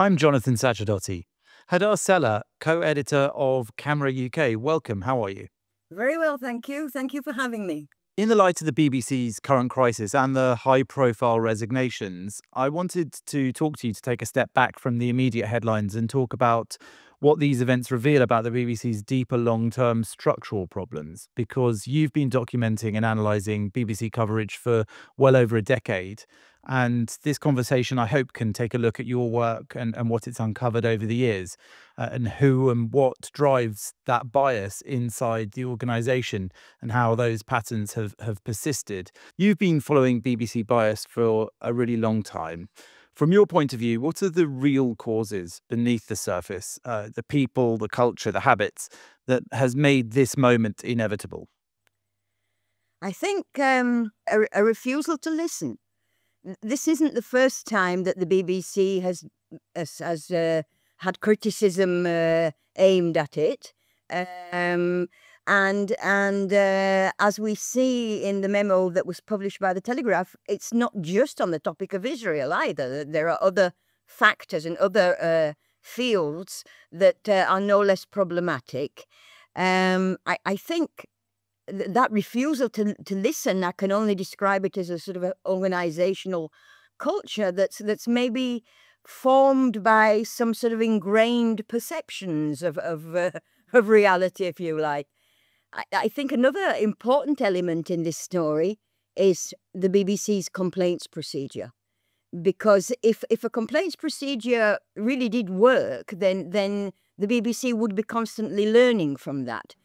I'm Jonathan Sacerdoti. Hadar Sela, co-editor of Camera UK. Welcome, how are you? Very well, thank you. Thank you for having me. In the light of the BBC's current crisis and the high-profile resignations, I wanted to talk to you to take a step back from the immediate headlines and talk about what these events reveal about the BBC's deeper long-term structural problems, because you've been documenting and analysing BBC coverage for well over a decade. And this conversation, I hope, can take a look at your work and what it's uncovered over the years, and who and what drives that bias inside the organisation and how those patterns have persisted. You've been following BBC bias for a really long time. From your point of view, what are the real causes beneath the surface, the people, the culture, the habits that has made this moment inevitable? I think a refusal to listen. This isn't the first time that the BBC has had criticism aimed at it. And as we see in the memo that was published by the Telegraph, it's not just on the topic of Israel either. There are other factors and other fields that are no less problematic. I think that refusal to listen, I can only describe it as a sort of an organizational culture that's maybe formed by some sort of ingrained perceptions of reality, if you like. I think another important element in this story is the BBC's complaints procedure. Because if a complaints procedure really did work, then the BBC would be constantly learning from that.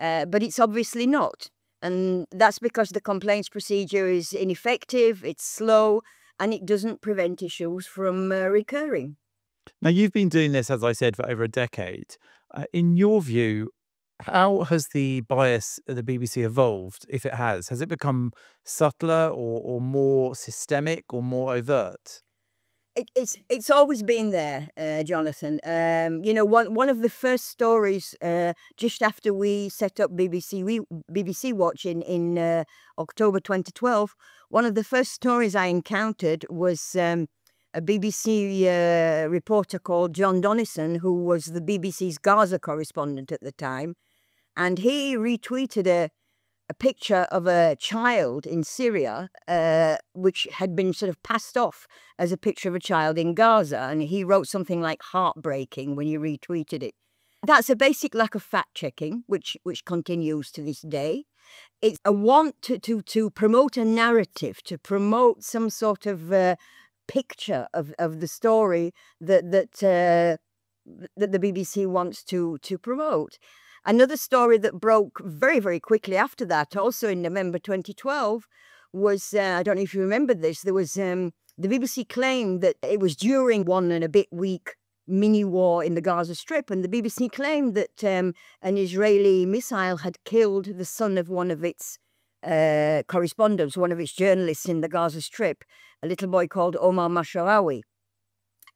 But it's obviously not. And that's because the complaints procedure is ineffective, it's slow, and it doesn't prevent issues from recurring. Now, you've been doing this, as I said, for over a decade. In your view, how has the bias at the BBC evolved, if it has? Has it become subtler or more systemic or more overt? It's always been there, Jonathan. You know, one of the first stories just after we set up BBC Watch in October 2012, one of the first stories I encountered was a BBC reporter called John Donnison, who was the BBC's Gaza correspondent at the time, and he retweeted a picture of a child in Syria, which had been sort of passed off as a picture of a child in Gaza. And he wrote something like heartbreaking when you retweeted it. That's a basic lack of fact-checking, which continues to this day. It's a want to promote a narrative, to promote some sort of picture of the story that the BBC wants to promote. Another story that broke very, very quickly after that, also in November 2012, was, I don't know if you remember this, there was, the BBC claimed that it was during 1.5-week mini war in the Gaza Strip, and the BBC claimed that an Israeli missile had killed the son of one of its correspondents, one of its journalists in the Gaza Strip, a little boy called Omar Masharawi.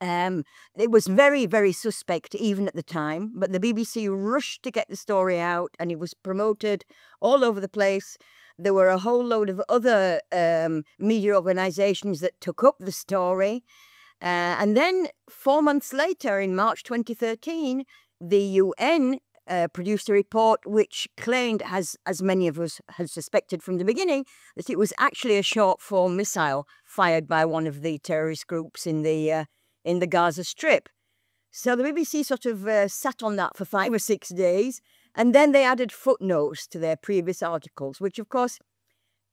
It was very, very suspect even at the time, but the BBC rushed to get the story out and it was promoted all over the place. There were a whole load of other media organisations that took up the story. And then 4 months later, in March 2013, the UN produced a report which claimed, as many of us had suspected from the beginning, that it was actually a short-form missile fired by one of the terrorist groups in the Gaza Strip. So the BBC sort of sat on that for 5 or 6 days, and then they added footnotes to their previous articles, which of course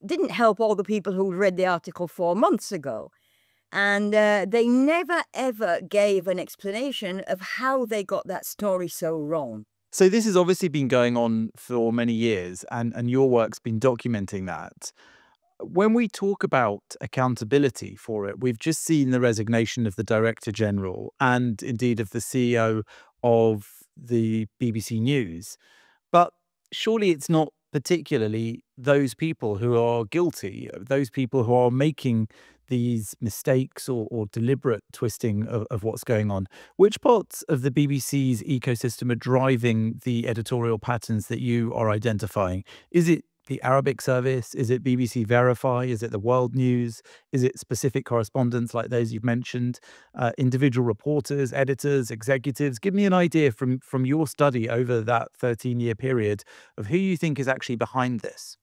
didn't help all the people who read the article 4 months ago. And they never ever gave an explanation of how they got that story so wrong. So this has obviously been going on for many years, and your work's been documenting that. When we talk about accountability for it, we've just seen the resignation of the Director General and indeed of the CEO of the BBC News. But surely it's not particularly those people who are guilty, those people who are making these mistakes or deliberate twisting of what's going on. Which parts of the BBC's ecosystem are driving the editorial patterns that you are identifying? Is it the Arabic service? Is it BBC Verify? Is it the World News? Is it specific correspondents like those you've mentioned? Individual reporters, editors, executives? Give me an idea from your study over that 13-year period of who you think is actually behind this.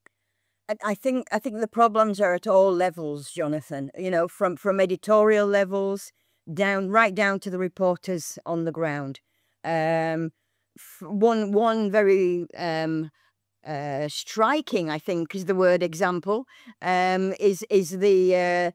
I think the problems are at all levels, Jonathan. You know, from editorial levels right down to the reporters on the ground. One very striking, I think, is the word example. Is the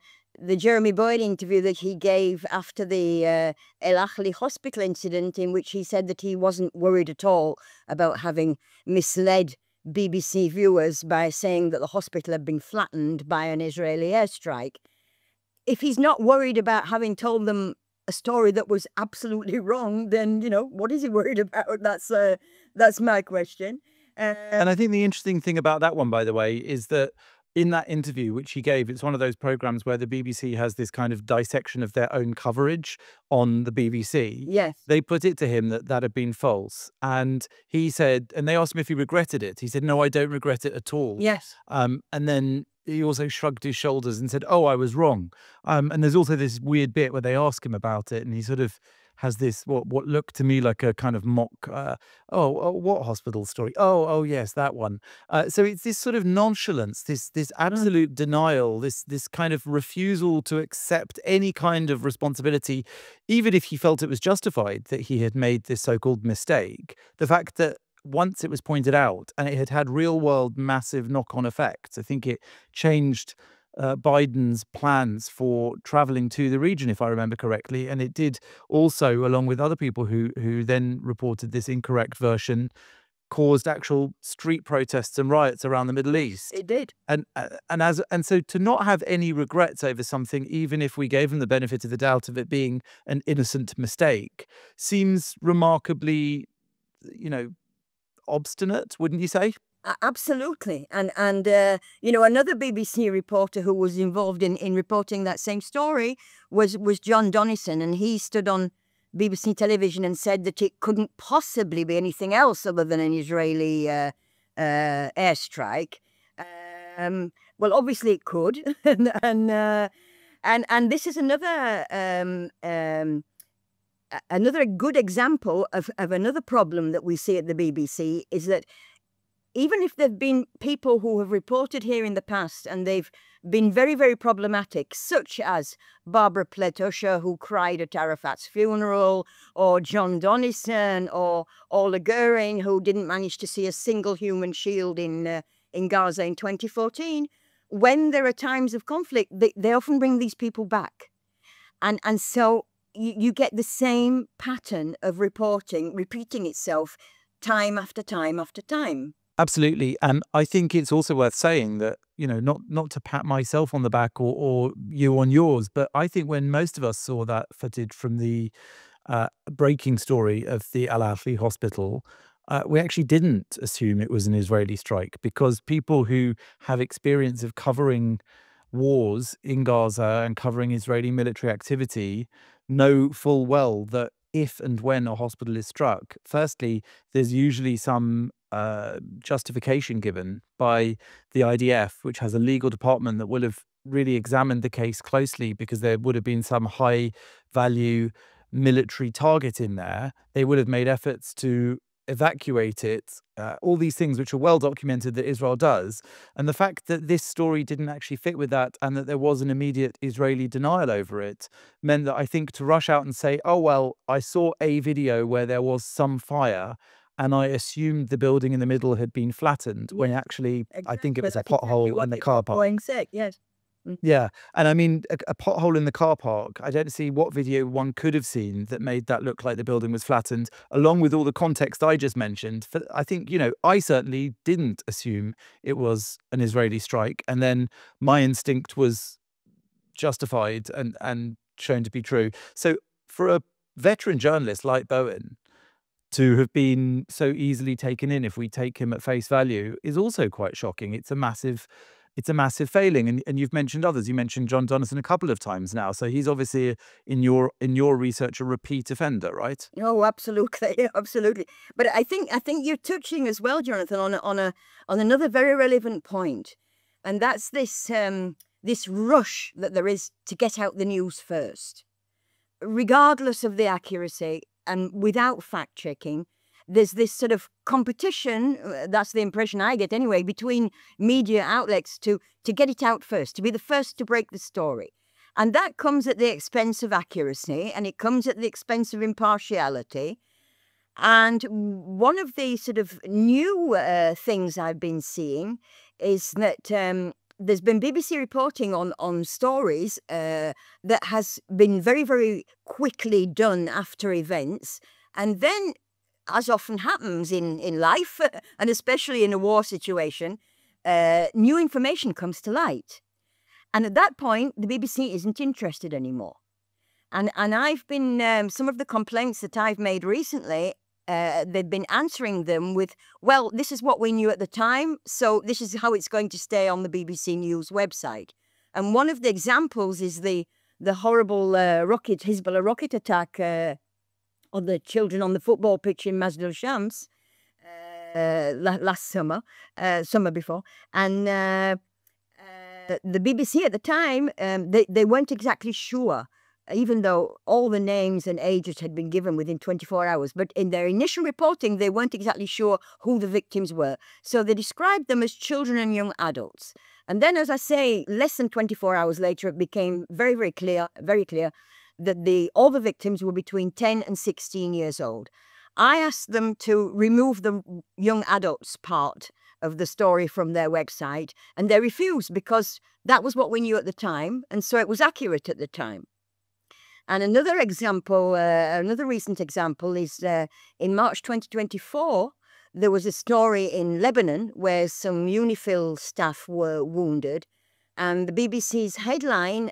Jeremy Boyd interview that he gave after the El Ahly hospital incident, in which he said that he wasn't worried at all about having misled BBC viewers by saying that the hospital had been flattened by an Israeli airstrike. If he's not worried about having told them a story that was absolutely wrong, then, you know, what is he worried about? That's my question. And I think the interesting thing about that one, by the way, is that in that interview which he gave, it's one of those programs where the BBC has this kind of dissection of their own coverage on the BBC. Yes. They put it to him that that had been false. And he said, and they asked him if he regretted it. He said, no, I don't regret it at all. Yes. And then he also shrugged his shoulders and said, oh, I was wrong. And there's also this weird bit where they ask him about it, and he sort of has this what looked to me like a kind of mock, what hospital story? Oh, yes, that one. So it's this sort of nonchalance, this absolute denial, this kind of refusal to accept any kind of responsibility, even if he felt it was justified that he had made this so-called mistake. The fact that once it was pointed out and it had had real world massive knock-on effects, I think it changed Biden's plans for traveling to the region, if I remember correctly. And it did also, along with other people who then reported this incorrect version, caused actual street protests and riots around the Middle East. It did. And so to not have any regrets over something, even if we gave him the benefit of the doubt of it being an innocent mistake, seems remarkably, obstinate, wouldn't you say? Absolutely. And you know, another BBC reporter who was involved in reporting that same story was John Donison, and he stood on BBC television and said that it couldn't possibly be anything else other than an Israeli airstrike. Well, obviously it could, and this is another good example of another problem that we see at the BBC, is that even if there have been people who have reported here in the past and they've been very, very problematic, such as Barbara Pletusha, who cried at Arafat's funeral, or John Donison, or Ola Goering, who didn't manage to see a single human shield in Gaza in 2014, when there are times of conflict, they often bring these people back. And so you get the same pattern of reporting repeating itself time after time after time. Absolutely. And I think it's also worth saying that, not to pat myself on the back or you on yours, but I think when most of us saw that footage from the breaking story of the Al Ahly hospital, we actually didn't assume it was an Israeli strike, because people who have experience of covering wars in Gaza and covering Israeli military activity know full well that if and when a hospital is struck, firstly, there's usually some justification given by the IDF, which has a legal department that will have really examined the case closely, because there would have been some high value military target in there. They would have made efforts to evacuate it, all these things which are well documented that Israel does. And the fact that this story didn't actually fit with that, and that there was an immediate Israeli denial over it, meant that I think to rush out and say, oh, well, I saw a video where there was some fire and I assumed the building in the middle had been flattened, when actually I think it was a pothole in the car park. Going sick, yes. Yeah. And I mean, a pothole in the car park, I don't see what video one could have seen that made that look like the building was flattened, along with all the context I just mentioned. I think, I certainly didn't assume it was an Israeli strike. And then my instinct was justified and shown to be true. So for a veteran journalist like Bowen to have been so easily taken in, if we take him at face value, is also quite shocking. It's a massive it's a massive failing. And you've mentioned others. You mentioned John Donaldson a couple of times now. So he's obviously in your research a repeat offender, right? Oh, absolutely, absolutely. But I think you're touching as well, Jonathan, on another very relevant point, and that's this rush that there is to get out the news first, regardless of the accuracy and without fact checking. There's this sort of competition, that's the impression I get anyway, between media outlets to get it out first, to be the first to break the story. And that comes at the expense of accuracy, and it comes at the expense of impartiality. And one of the sort of new things I've been seeing is that there's been BBC reporting on stories that has been very, very quickly done after events. And then, as often happens in life, and especially in a war situation, new information comes to light. And at that point, the BBC isn't interested anymore. And I've been, some of the complaints that I've made recently, they've been answering them with, well, this is what we knew at the time, so this is how it's going to stay on the BBC News website. And one of the examples is the horrible Hezbollah rocket attack on the children on the football pitch in Masdar Shams last summer before. And the BBC at the time, they weren't exactly sure, even though all the names and ages had been given within 24 hours. But in their initial reporting, they weren't exactly sure who the victims were. So they described them as children and young adults. And then, as I say, less than 24 hours later, it became very, very clear that all the victims were between 10 and 16 years old. I asked them to remove the young adults part of the story from their website, and they refused because that was what we knew at the time, and so it was accurate at the time. And another example, another recent example is in March 2024, there was a story in Lebanon where some UNIFIL staff were wounded, and the BBC's headline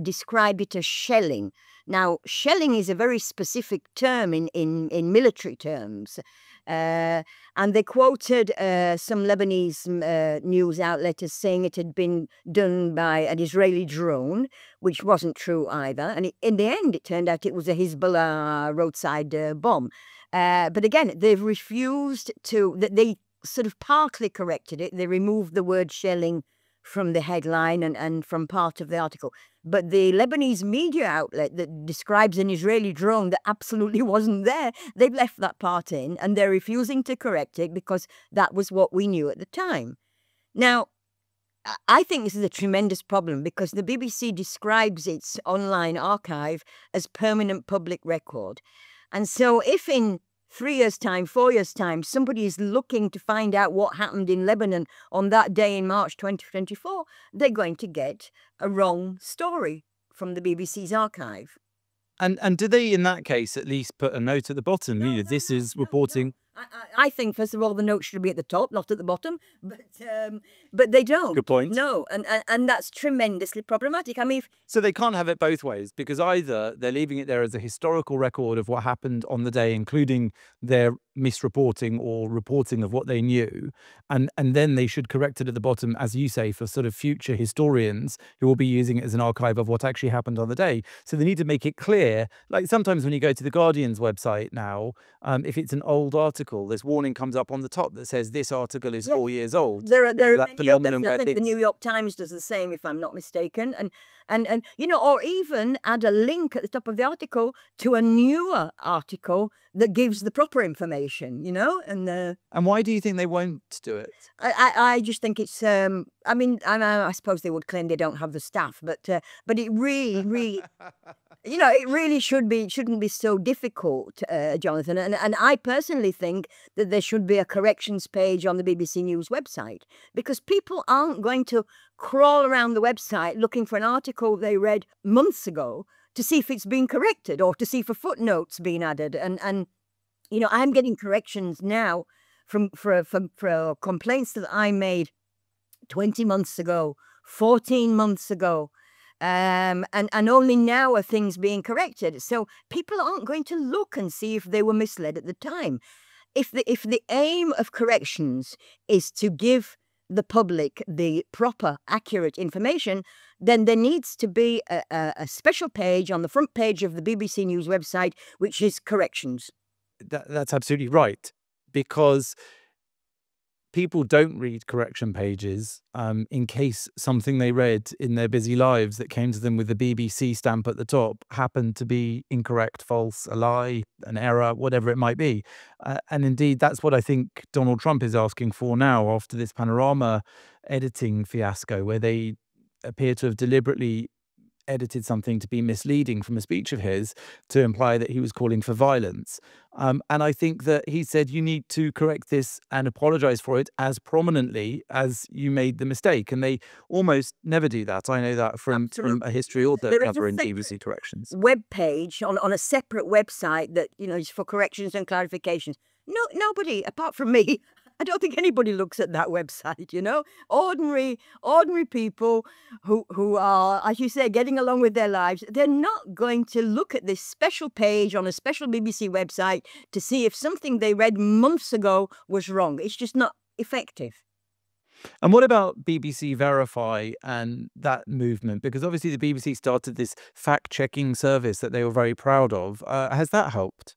described it as shelling. Now, shelling is a very specific term in military terms. And they quoted some Lebanese news outlet as saying it had been done by an Israeli drone, which wasn't true either. And in the end, it turned out it was a Hezbollah roadside bomb. But again, they've refused to, they sort of partly corrected it. They removed the word shelling from the headline and from part of the article. But the Lebanese media outlet that describes an Israeli drone that absolutely wasn't there, they've left that part in, and they're refusing to correct it because that was what we knew at the time. Now, I think this is a tremendous problem because the BBC describes its online archive as permanent public record. And so if in 3 years' time, 4 years' time, somebody is looking to find out what happened in Lebanon on that day in March 2024, they're going to get a wrong story from the BBC's archive. And do they, in that case, at least put a note at the bottom? No, this is reporting. I think, first of all, the note should be at the top, not at the bottom. But they don't. Good point. No, and that's tremendously problematic. I mean, So they can't have it both ways, because either they're leaving it there as a historical record of what happened on the day, including their misreporting or reporting of what they knew, and then they should correct it at the bottom, as you say, for sort of future historians who will be using it as an archive of what actually happened on the day. So they need to make it clear. Like sometimes when you go to the Guardian's website now, if it's an old article, this warning comes up on the top that says this article is 4 years old. There are That many phenomenon others. I where think the it's- New York Times does the same, if I'm not mistaken. And you know, or even add a link at the top of the article to a newer article that gives the proper information, you know? And why do you think they won't do it? I just think it's, I mean, I suppose they would claim they don't have the staff, but it really, you know, it really shouldn't be so difficult, Jonathan. And I personally think that there should be a corrections page on the BBC News website, because people aren't going to crawl around the website looking for an article they read months ago to see if it's been corrected or to see if a footnote's been added. And you know, I'm getting corrections now for complaints that I made 20 months ago, 14 months ago. And only now are things being corrected. So people aren't going to look and see if they were misled at the time. If the aim of corrections is to give the public the proper, accurate information, then there needs to be a special page on the front page of the BBC News website, which is corrections. That's absolutely right, because people don't read correction pages in case something they read in their busy lives that came to them with the BBC stamp at the top happened to be incorrect, false, a lie, an error, whatever it might be. And indeed, that's what I think Donald Trump is asking for now after this Panorama editing fiasco, where they appear to have deliberately edited something to be misleading from a speech of his to imply that he was calling for violence. And I think that he said, you need to correct this and apologize for it as prominently as you made the mistake. And they almost never do that. I know that from a history author There is a covering separate BBC corrections. web page on a separate website that, is for corrections and clarifications. Nobody, apart from me, I don't think anybody looks at that website, Ordinary people who are, as you say, getting along with their lives. They're not going to look at this special page on a special BBC website to see if something they read months ago was wrong. It's just not effective. And what about BBC Verify and that movement? Because obviously the BBC started this fact-checking service that they were very proud of. Has that helped?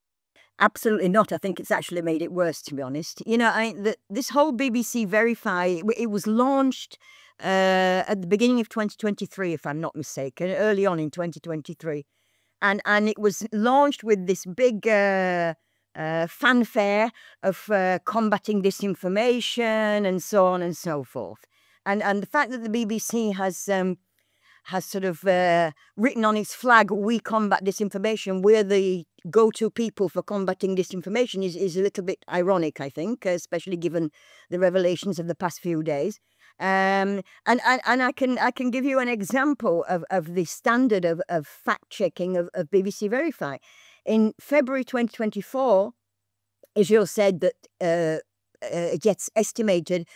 Absolutely not. I think it's actually made it worse, to be honest. This whole BBC Verify, it was launched at the beginning of 2023, if I'm not mistaken, early on in 2023. And it was launched with this big fanfare of combating disinformation and so on and so forth. And the fact that the BBC has sort of written on its flag, we combat disinformation, we're the go-to people for combating disinformation, is a little bit ironic, I think, especially given the revelations of the past few days. And I can give you an example of the standard of fact-checking of BBC Verify. In February 2024, Israel said that it gets estimated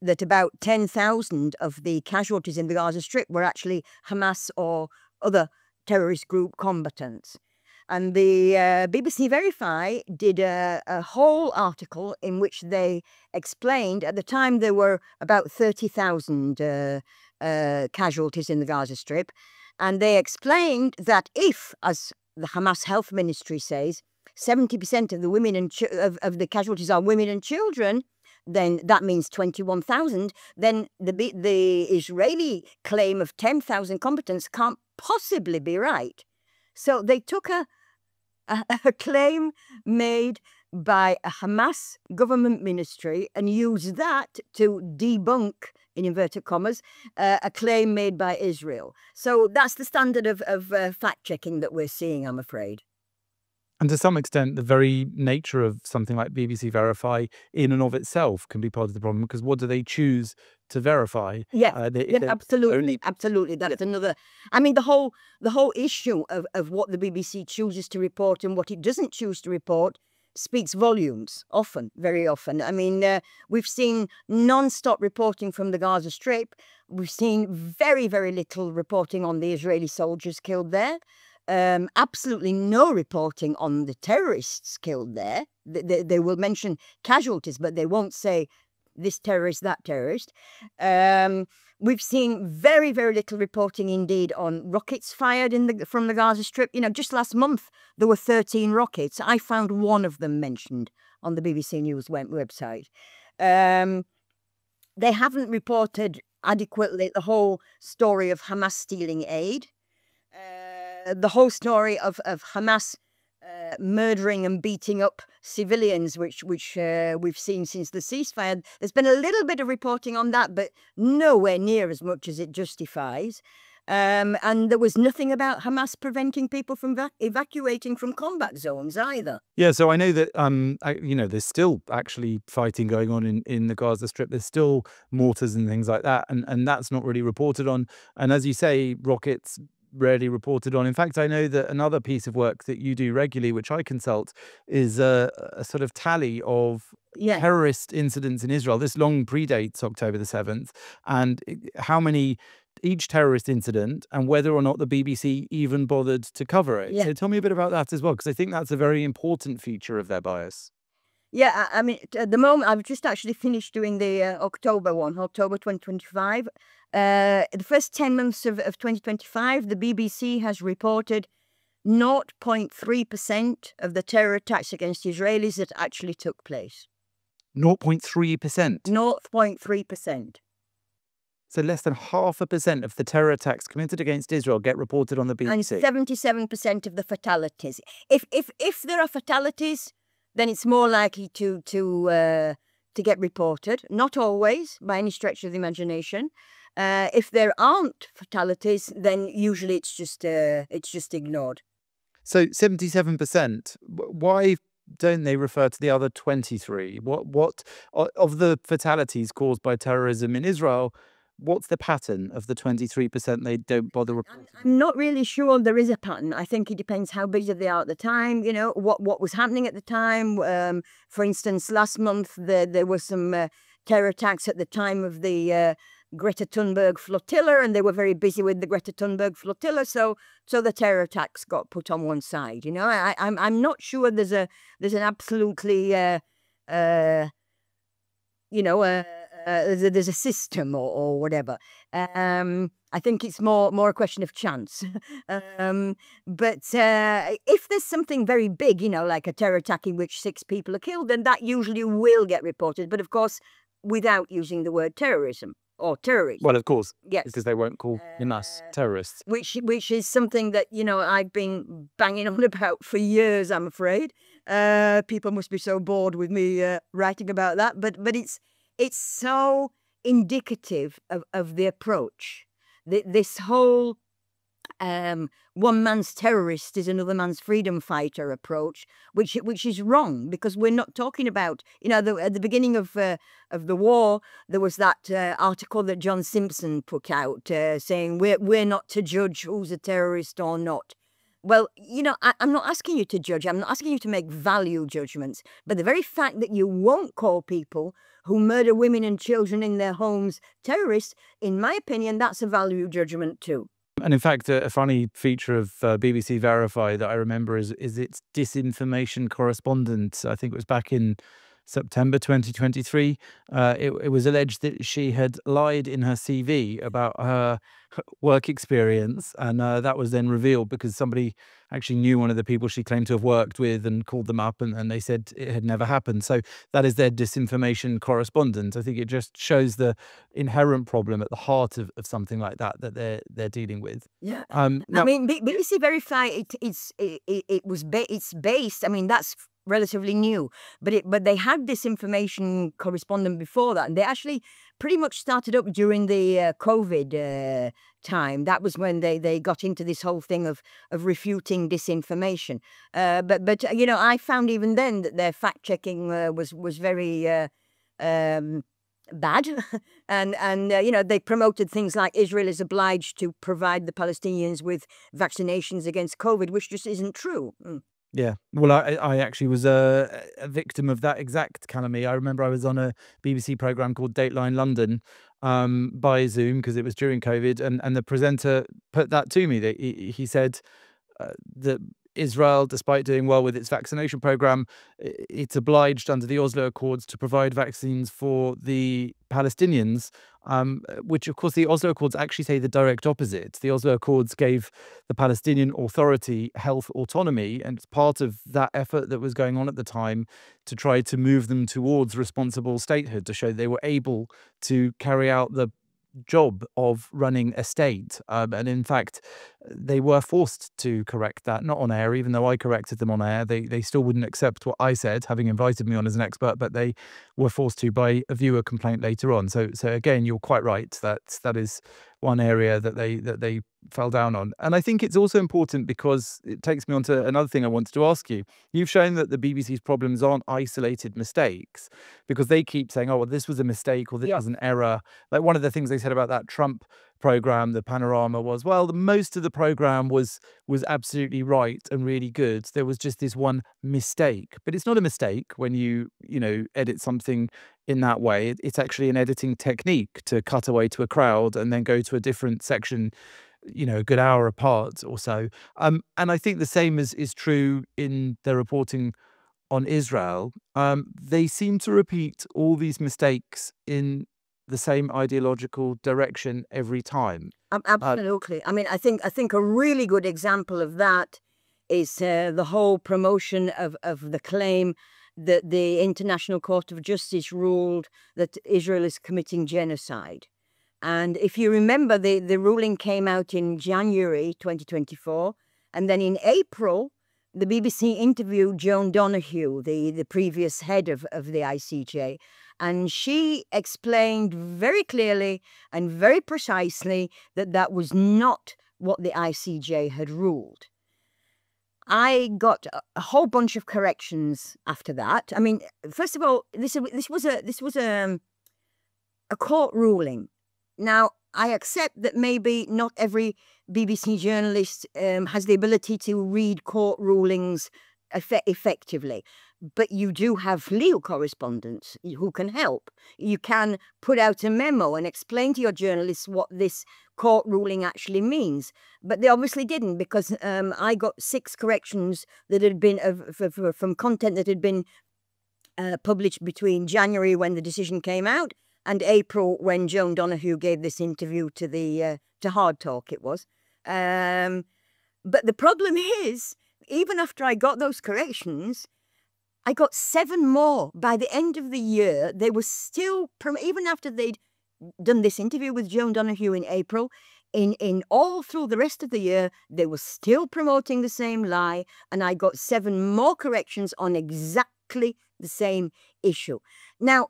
that about 10,000 of the casualties in the Gaza Strip were actually Hamas or other terrorist group combatants. And the BBC Verify did a whole article in which they explained, at the time there were about 30,000 casualties in the Gaza Strip, and they explained that if, as the Hamas Health Ministry says, 70% of the women and of the casualties are women and children, then that means 21,000. Then the Israeli claim of 10,000 combatants can't possibly be right. So they took a claim made by a Hamas government ministry and used that to debunk, in inverted commas, a claim made by Israel. So that's the standard of fact-checking that we're seeing, I'm afraid. And to some extent, the very nature of something like BBC Verify in and of itself can be part of the problem, because what do they choose to verify? Yeah, absolutely. Absolutely. That's another. I mean, the whole issue of what the BBC chooses to report and what it doesn't choose to report speaks volumes, very often. I mean, we've seen non-stop reporting from the Gaza Strip. We've seen very, very little reporting on the Israeli soldiers killed there. Absolutely no reporting on the terrorists killed there. They will mention casualties, but they won't say this terrorist, that terrorist. We've seen very, very little reporting indeed on rockets fired from the Gaza Strip. Just last month, there were 13 rockets. I found one of them mentioned on the BBC News website. They haven't reported adequately the whole story of Hamas stealing aid. The whole story of Hamas murdering and beating up civilians, which we've seen since the ceasefire. There's been a little bit of reporting on that, but nowhere near as much as it justifies. And there was nothing about Hamas preventing people from evacuating from combat zones either. Yeah, so I know that there's still actually fighting going on in the Gaza Strip. There's still mortars and things like that, and that's not really reported on. And as you say, rockets rarely reported on. In fact, I know that another piece of work that you do regularly, which I consult, is a sort of tally of terrorist incidents in Israel. This long predates October the 7th, and how many each terrorist incident and whether or not the BBC even bothered to cover it. So tell me a bit about that as well, because I think that's a very important feature of their bias. Yeah, I mean, at the moment, I've just actually finished doing the October one, October 2025. The first 10 months of 2025, the BBC has reported 0.3% of the terror attacks against Israelis that actually took place. 0.3%. 0.3%. So less than 0.5% of the terror attacks committed against Israel get reported on the And BBC. 77% of the fatalities. If there are fatalities, then it's more likely to get reported. Not always, by any stretch of the imagination. If there aren't fatalities, then usually it's just ignored. So 77%. Why don't they refer to the other 23? What of the fatalities caused by terrorism in Israel? What's the pattern of the 23% they don't bother reporting? I'm not really sure there is a pattern. I think it depends how busy they are at the time, what was happening at the time. For instance, last month there was some terror attacks at the time of the Greta Thunberg flotilla, and they were very busy with the Greta Thunberg flotilla, so the terror attacks got put on one side. I'm not sure there's an absolutely there's a system or whatever. I think it's more a question of chance. But if there's something very big, like a terror attack in which 6 people are killed, then that usually will get reported. But of course, without using the word terrorism or terrorism. Well, of course, Yes. because they won't call us terrorists. Which is something that I've been banging on about for years. I'm afraid people must be so bored with me writing about that, but it's so indicative of the approach. This whole one man's terrorist is another man's freedom fighter approach, which is wrong, because we're not talking about, at the beginning of the war, there was that article that John Simpson put out saying we're not to judge who's a terrorist or not. Well, I'm not asking you to judge. I'm not asking you to make value judgments. But the very fact that you won't call people who murder women and children in their homes terrorists, in my opinion, that's a value judgment too. And in fact, a funny feature of BBC Verify that I remember is its disinformation correspondent. I think it was back in September 2023. It was alleged that she had lied in her CV about her work experience, and that was then revealed because somebody actually knew one of the people she claimed to have worked with and called them up, and they said it had never happened. So that is their disinformation correspondent. I think it just shows the inherent problem at the heart of something like that they're dealing with. Yeah. Now, I mean, BBC Verify, it's based. I mean, that's relatively new, but they had this information correspondent before that, and they actually pretty much started up during the COVID time. That was when they got into this whole thing of refuting disinformation. But I found even then that their fact checking was very bad, and they promoted things like Israel is obliged to provide the Palestinians with vaccinations against COVID, which just isn't true. yeah, well, I actually was a victim of that exact calumny. I remember I was on a BBC program called Dateline London by Zoom because it was during COVID, and the presenter put that to me. That he said that Israel, despite doing well with its vaccination program, it's obliged under the Oslo Accords to provide vaccines for the Palestinians, which, of course, the Oslo Accords actually say the direct opposite. The Oslo Accords gave the Palestinian Authority health autonomy, and it's part of that effort that was going on at the time to try to move them towards responsible statehood, to show they were able to carry out the job of running a state. And in fact, they were forced to correct that, not on air, even though I corrected them on air. They still wouldn't accept what I said, having invited me on as an expert, but they were forced to by a viewer complaint later on. So again, you're quite right. That is one area that they fell down on. And I think it's also important because it takes me on to another thing I wanted to ask you. You've shown that the BBC's problems aren't isolated mistakes, because they keep saying, oh, well, this was a mistake or this was an error. Like one of the things they said about that Trump program, the Panorama, was, well, most of the program was absolutely right and really good. There was just this one mistake. But it's not a mistake when you edit something in that way. It's actually an editing technique to cut away to a crowd and then go to a different section, a good hour apart or so. And I think the same is true in the reporting on Israel, they seem to repeat all these mistakes in the same ideological direction every time. Absolutely. I mean, I think a really good example of that is the whole promotion of the claim that the International Court of Justice ruled that Israel is committing genocide. And if you remember, the ruling came out in January 2024, and then in April, the BBC interviewed Joan Donoghue, the previous head of the ICJ, and she explained very clearly and very precisely that that was not what the ICJ had ruled. I got a whole bunch of corrections after that. I mean, first of all, this was a court ruling. Now, I accept that maybe not every BBC journalist has the ability to read court rulings effectively, but you do have legal correspondents who can help. You can put out a memo and explain to your journalists what this court ruling actually means. But they obviously didn't, because I got 6 corrections that had been from content that had been published between January, when the decision came out, and April, when Joan Donoghue gave this interview to Hard Talk, it was. But the problem is, even after I got those corrections, I got 7 more. By the end of the year, they were still, even after they'd done this interview with Joan Donoghue in April, in all through the rest of the year, they were still promoting the same lie, and I got 7 more corrections on exactly the same issue. Now,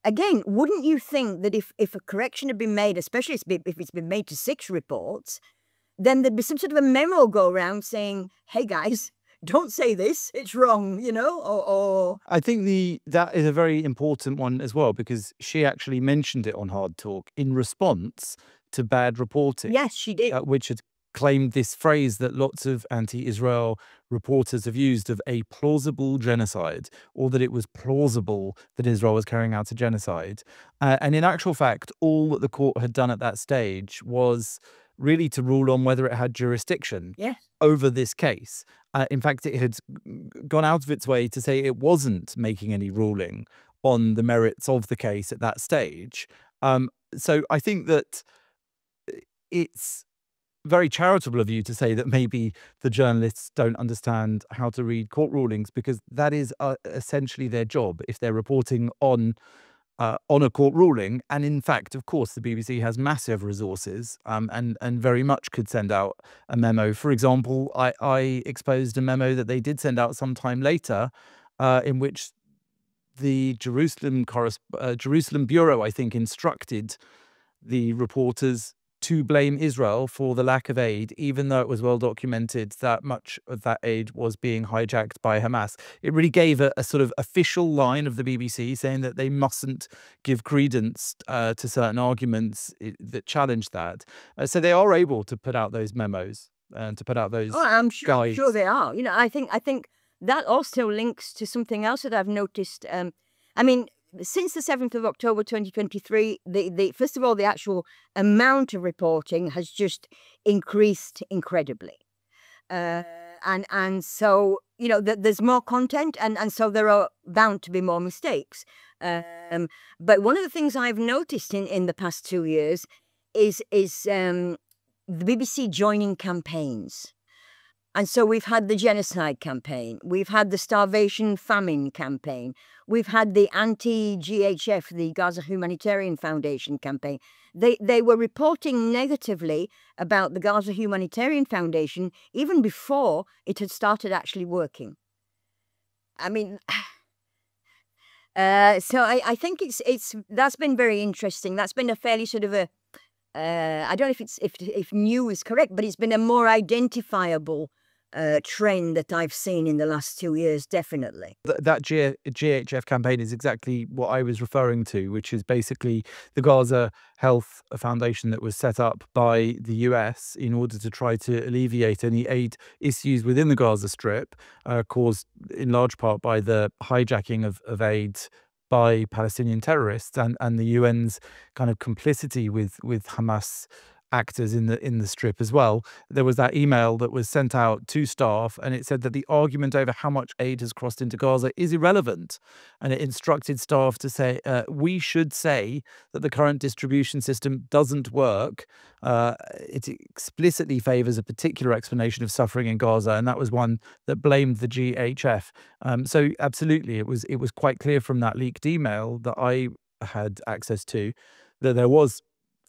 again, wouldn't you think that if a correction had been made, especially if it's been made to 6 reports, then there'd be some sort of a memo go around saying, hey guys, don't say this, it's wrong, you know, or... I think that is a very important one as well, because she actually mentioned it on Hard Talk in response to bad reporting. Yes, she did. Which had claimed this phrase that lots of anti-Israel reporters have used of a plausible genocide, or that it was plausible that Israel was carrying out a genocide. And in actual fact, all that the court had done at that stage was really to rule on whether it had jurisdiction over this case. In fact, it had gone out of its way to say it wasn't making any ruling on the merits of the case at that stage. So I think that it's very charitable of you to say that maybe the journalists don't understand how to read court rulings, because that is essentially their job if they're reporting on a court ruling. And in fact, of course, the BBC has massive resources and very much could send out a memo. For example, I exposed a memo that they did send out sometime later in which the Jerusalem Bureau, I think, instructed the reporters to blame Israel for the lack of aid, even though it was well documented that much of that aid was being hijacked by Hamas. It really gave a sort of official line of the BBC saying that they mustn't give credence to certain arguments that challenge that. So they are able to put out those memos and to put out those guides. Sure they are. You know, I think that also links to something else that I've noticed. I mean, since the 7th of October 2023, first of all, the actual amount of reporting has just increased incredibly. And so, you know, there's more content, and so there are bound to be more mistakes. But one of the things I've noticed in the past 2 years is the BBC joining campaigns. And so we've had the genocide campaign, we've had the starvation famine campaign, we've had the anti-GHF, the Gaza Humanitarian Foundation campaign. They were reporting negatively about the Gaza Humanitarian Foundation even before it had started actually working. I mean, so I think that's been very interesting. That's been a fairly sort of a, I don't know if new is correct, but it's been a more identifiable trend that I've seen in the last 2 years, definitely. That GHF campaign is exactly what I was referring to, which is basically the Gaza Health Foundation that was set up by the US in order to try to alleviate any aid issues within the Gaza Strip, caused in large part by the hijacking of aid by Palestinian terrorists and the UN's kind of complicity with Hamas actors in the strip as well. There was that email that was sent out to staff, and it said that the argument over how much aid has crossed into Gaza is irrelevant, and it instructed staff to say, we should say that the current distribution system doesn't work. It explicitly favors a particular explanation of suffering in Gaza, and that was one that blamed the GHF. So absolutely, it was quite clear from that leaked email that I had access to that there was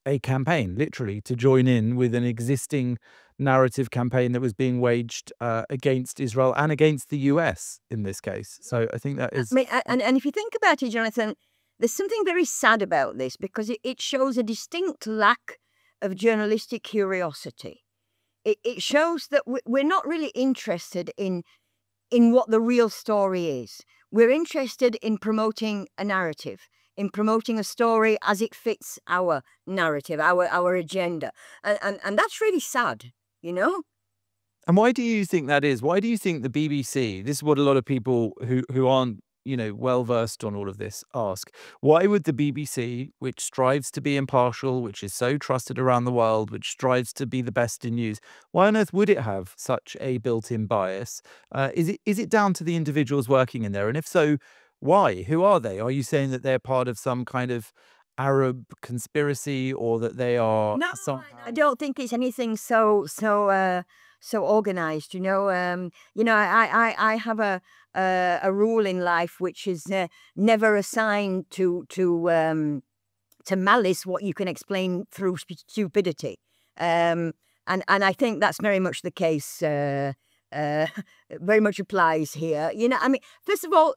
a campaign, literally, to join in with an existing narrative campaign that was being waged against Israel and against the US in this case. So I think that is. I mean, and if you think about it, Jonathan, there's something very sad about this because it shows a distinct lack of journalistic curiosity. It shows that we're not really interested in what the real story is. We're interested in promoting a narrative, in promoting a story as it fits our narrative, our agenda. And that's really sad, you know? And why do you think that is? Why do you think the BBC, this is what a lot of people who aren't, well versed on all of this ask, why would the BBC, which strives to be impartial, which is so trusted around the world, which strives to be the best in news, why on earth would it have such a built-in bias? Is it down to the individuals working in there? And if so, why? Who are they? Are you saying that they're part of some kind of Arab conspiracy, or that they are No, some? I don't think it's anything so organized. I have a rule in life which is never assign to malice what you can explain through stupidity, and I think that's very much the case. Very much applies here. I mean, first of all,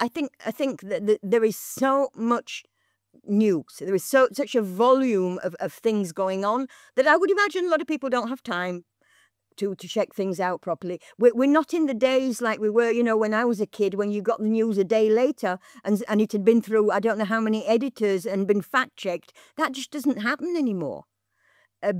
I think that there is so much news. There is such a volume of things going on that I would imagine a lot of people don't have time to check things out properly. We're not in the days like we were, when I was a kid, when you got the news a day later and it had been through I don't know how many editors and been fact checked. That just doesn't happen anymore.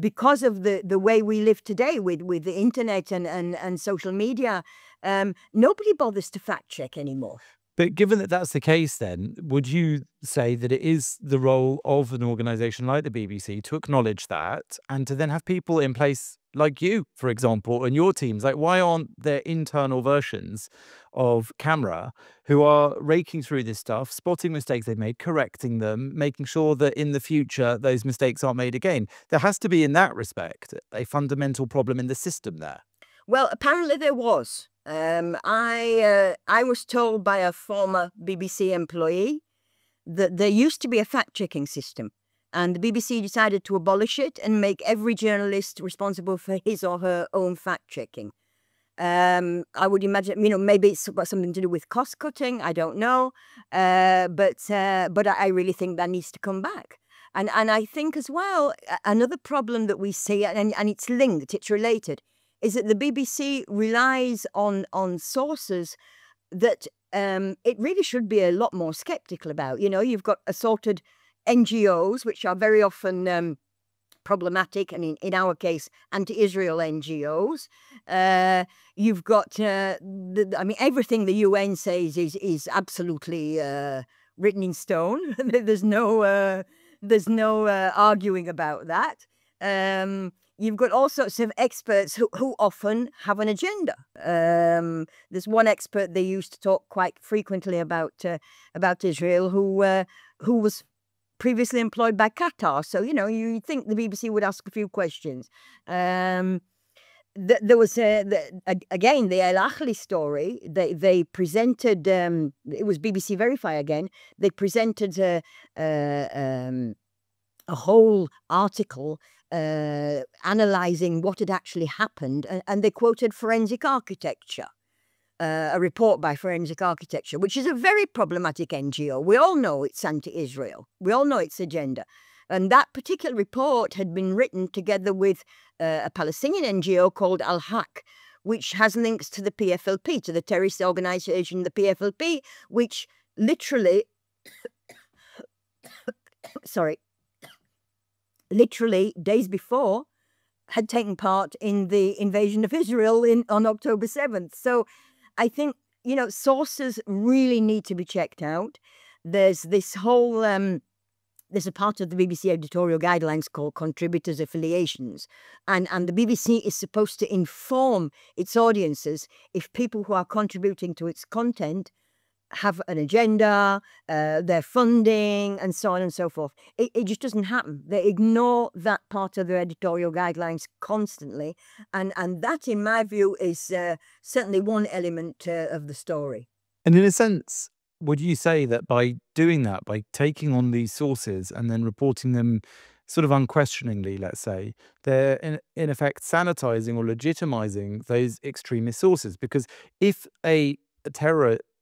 Because of the way we live today with the internet and social media, nobody bothers to fact check anymore. But given that that's the case, then, would you say that it is the role of an organisation like the BBC to acknowledge that and to then have people in place like you, for example, and your teams? Like, why aren't there internal versions of camera who are raking through this stuff, spotting mistakes they've made, correcting them, making sure that in the future those mistakes aren't made again? There has to be, in that respect, a fundamental problem in the system there. Well, apparently there was. I was told by a former BBC employee that there used to be a fact-checking system, and the BBC decided to abolish it and make every journalist responsible for his or her own fact-checking. I would imagine, maybe it's got something to do with cost-cutting. I don't know, but I really think that needs to come back. And I think as well, another problem that we see, and it's linked, it's related, is that the BBC relies on sources that it really should be a lot more skeptical about. You've got assorted NGOs, which are very often problematic, and in our case, anti-Israel NGOs. You've got, everything the UN says is absolutely written in stone. There's no arguing about that. You've got all sorts of experts who often have an agenda. There's one expert they used to talk quite frequently about Israel who was previously employed by Qatar. So, you think the BBC would ask a few questions. There was, again, the El Achli story. They presented, it was BBC Verify again, they presented a whole article analysing what had actually happened, and they quoted Forensic Architecture, a report by Forensic Architecture, which is a very problematic NGO. We all know it's anti-Israel. We all know its agenda. And that particular report had been written together with a Palestinian NGO called Al-Haq, which has links to the PFLP, to the terrorist organisation, the PFLP, which literally, literally days before, had taken part in the invasion of Israel on October 7th. So I think, sources really need to be checked out. There's this whole there's a part of the BBC editorial guidelines called contributors' affiliations. And the BBC is supposed to inform its audiences if people who are contributing to its content have an agenda, their funding, and so on and so forth. It just doesn't happen. They ignore that part of their editorial guidelines constantly. And that, in my view, is certainly one element of the story. And in a sense, would you say that by doing that, by taking on these sources and then reporting them sort of unquestioningly, let's say, they're in effect sanitizing or legitimizing those extremist sources? Because if a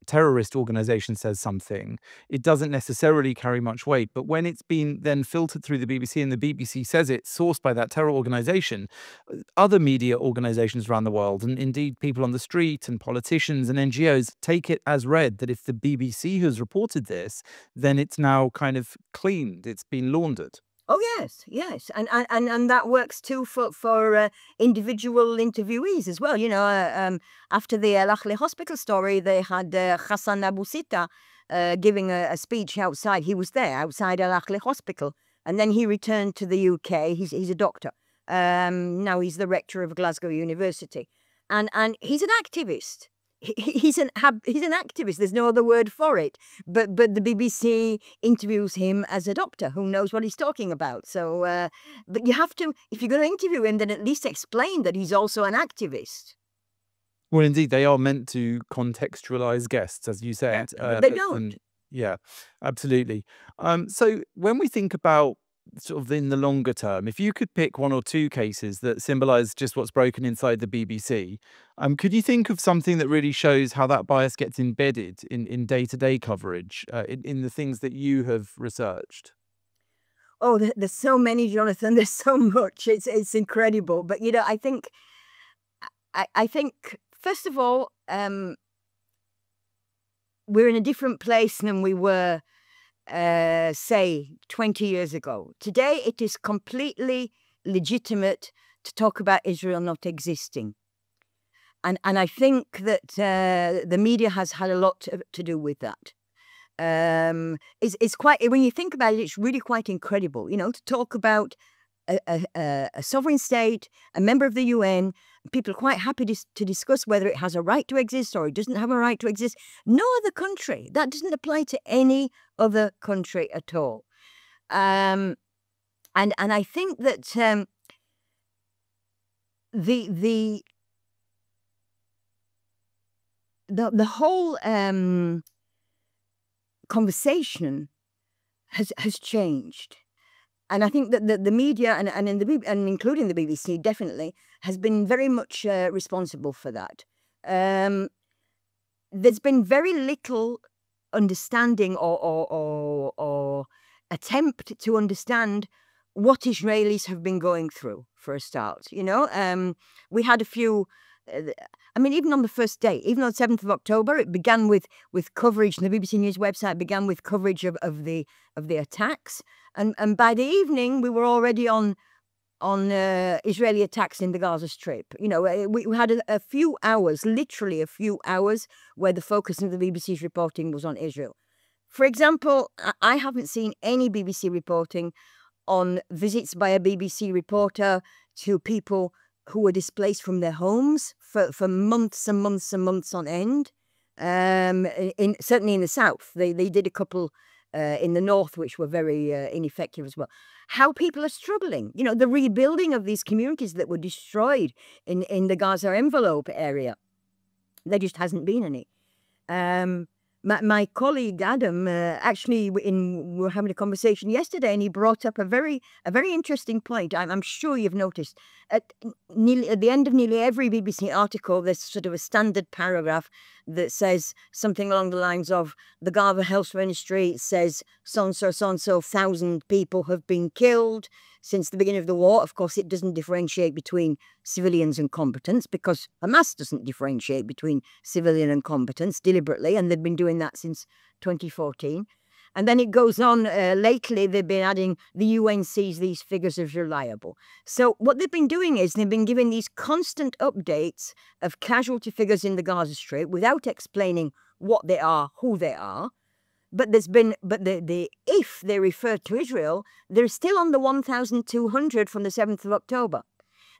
terrorist organization says something, it doesn't necessarily carry much weight. But when it's been then filtered through the BBC and the BBC says it's sourced by that terror organization, other media organizations around the world, and indeed people on the street and politicians and NGOs, take it as read that if the BBC has reported this, then it's now kind of cleaned, it's been laundered. Oh yes, yes, and that works too for individual interviewees as well. After the Al Ahli hospital story, they had Hassan Abu Sita giving a speech outside. He was there outside Al Ahli hospital, and then he returned to the UK. He's a doctor. Now he's the rector of Glasgow University, and he's an activist. He's an activist. There's no other word for it. But the BBC interviews him as a doctor who knows what he's talking about. So, but you have to, if you're going to interview him, then at least explain that he's also an activist. Well, indeed, they are meant to contextualize guests, as you said. But they don't. Yeah, absolutely. So when we think about sort of in the longer term, if you could pick one or two cases that symbolize just what's broken inside the BBC, could you think of something that really shows how that bias gets embedded in day-to-day coverage, in the things that you have researched? Oh, there's so many, Jonathan. There's so much. It's incredible. But I think first of all, we're in a different place than we were say 20 years ago. Today, it is completely legitimate to talk about Israel not existing. And I think that the media has had a lot to do with that. It's quite, when you think about it, it's really quite incredible, to talk about a sovereign state, a member of the UN. People are quite happy to discuss whether it has a right to exist or it doesn't have a right to exist. No other country. That doesn't apply to any other country at all. And I think that the whole conversation has changed. And I think that the media and including the BBC definitely has been very much responsible for that. There's been very little understanding or attempt to understand what Israelis have been going through, for a start. We had a few. Even on the first day, even on the 7th of October, it began with coverage. The BBC News website began with coverage of the attacks, and by the evening we were already on Israeli attacks in the Gaza Strip. We had a few hours, literally a few hours, where the focus of the BBC's reporting was on Israel. For example, I haven't seen any BBC reporting on visits by a BBC reporter to people who were displaced from their homes for months and months and months on end. Certainly in the south, they did a couple in the north, which were very ineffective as well. How people are struggling, the rebuilding of these communities that were destroyed in the Gaza envelope area. There just hasn't been any. My colleague Adam, actually, we were having a conversation yesterday, and he brought up a very interesting point. I'm sure you've noticed at the end of nearly every BBC article, there's sort of a standard paragraph that says something along the lines of the Gaza Health Ministry says so and so thousand people have been killed since the beginning of the war. Of course, it doesn't differentiate between civilians and combatants, because Hamas doesn't differentiate between civilian and combatants deliberately, and they've been doing that since 2014. And then it goes on, lately they've been adding the UN sees these figures as reliable. So what they've been doing is they've been giving these constant updates of casualty figures in the Gaza Strip without explaining what they are, who they are. but the if they refer to Israel, they're still on the 1,200 from the 7th of October.